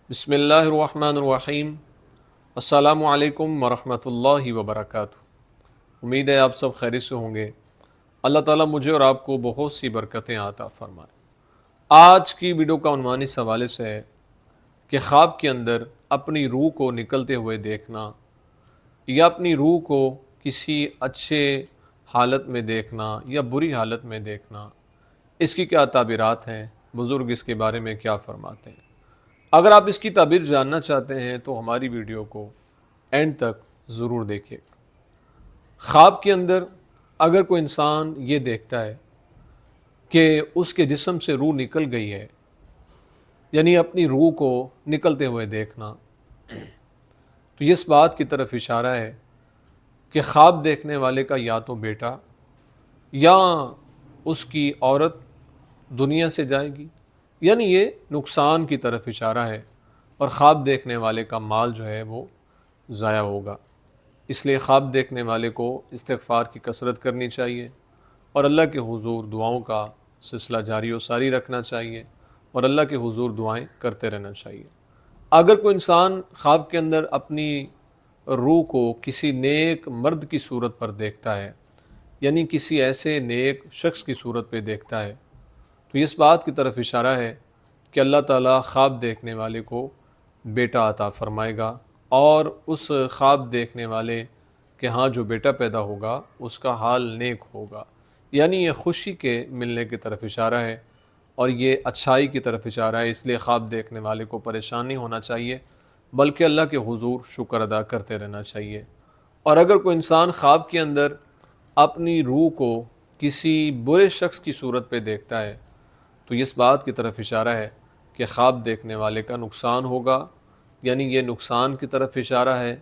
بسم اللہ الرحمن الرحیم۔ السلام علیکم ورحمۃ اللہ وبرکاتہ۔ امید ہے آپ سب خیریت سے ہوں گے۔ اللہ تعالیٰ مجھے اور آپ کو بہت سی برکتیں عطا فرمائے۔ آج کی ویڈیو کا عنوان اس حوالے سے ہے کہ خواب کے اندر اپنی روح کو نکلتے ہوئے دیکھنا یا اپنی روح کو کسی اچھے حالت میں دیکھنا یا بری حالت میں دیکھنا، اس کی کیا تعبیرات ہیں، بزرگ اس کے بارے میں کیا فرماتے ہیں۔ اگر آپ اس کی تعبیر جاننا چاہتے ہیں تو ہماری ویڈیو کو اینڈ تک ضرور دیکھیے۔ خواب کے اندر اگر کوئی انسان یہ دیکھتا ہے کہ اس کے جسم سے روح نکل گئی ہے، یعنی اپنی روح کو نکلتے ہوئے دیکھنا، تو یہ اس بات کی طرف اشارہ ہے کہ خواب دیکھنے والے کا یا تو بیٹا یا اس کی عورت دنیا سے جائے گی، یعنی یہ نقصان کی طرف اشارہ ہے، اور خواب دیکھنے والے کا مال جو ہے وہ ضائع ہوگا۔ اس لیے خواب دیکھنے والے کو استغفار کی کثرت کرنی چاہیے اور اللہ کے حضور دعاؤں کا سلسلہ جاری و ساری رکھنا چاہیے اور اللہ کے حضور دعائیں کرتے رہنا چاہیے۔ اگر کوئی انسان خواب کے اندر اپنی روح کو کسی نیک مرد کی صورت پر دیکھتا ہے، یعنی کسی ایسے نیک شخص کی صورت پہ دیکھتا ہے، تو اس بات کی طرف اشارہ ہے کہ اللہ تعالیٰ خواب دیکھنے والے کو بیٹا عطا فرمائے گا، اور اس خواب دیکھنے والے کے ہاں جو بیٹا پیدا ہوگا اس کا حال نیک ہوگا، یعنی یہ خوشی کے ملنے کی طرف اشارہ ہے اور یہ اچھائی کی طرف اشارہ ہے۔ اس لیے خواب دیکھنے والے کو پریشان نہیں ہونا چاہیے، بلکہ اللہ کے حضور شکر ادا کرتے رہنا چاہیے۔ اور اگر کوئی انسان خواب کے اندر اپنی روح کو کسی برے شخص کی صورت پہ دیکھتا ہے تو اس بات کی طرف اشارہ ہے کہ خواب دیکھنے والے کا نقصان ہوگا، یعنی یہ نقصان کی طرف اشارہ ہے۔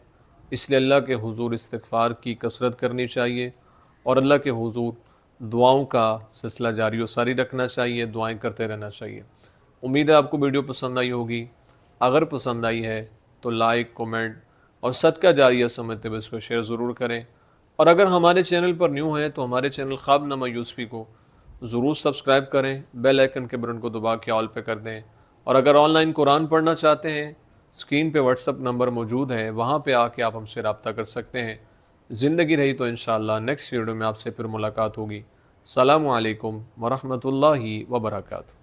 اس لیے اللہ کے حضور استغفار کی کثرت کرنی چاہیے اور اللہ کے حضور دعاؤں کا سلسلہ جاری و ساری رکھنا چاہیے، دعائیں کرتے رہنا چاہیے۔ امید ہے آپ کو ویڈیو پسند آئی ہوگی۔ اگر پسند آئی ہے تو لائک، کومنٹ اور صدقہ جاریہ سمجھتے ہوئے اس کو شیئر ضرور کریں، اور اگر ہمارے چینل پر نیو ہیں تو ہمارے چینل خواب نامہ یوسفی کو ضرور سبسکرائب کریں، بیل آئیکن کے بٹن کو دبا کے آل پہ کر دیں، اور اگر آن لائن قرآن پڑھنا چاہتے ہیں، اسکرین پہ واٹس ایپ نمبر موجود ہے، وہاں پہ آ کے آپ ہم سے رابطہ کر سکتے ہیں۔ زندگی رہی تو انشاءاللہ نیکسٹ ویڈیو میں آپ سے پھر ملاقات ہوگی۔ السلام علیکم ورحمۃ اللہ وبرکاتہ۔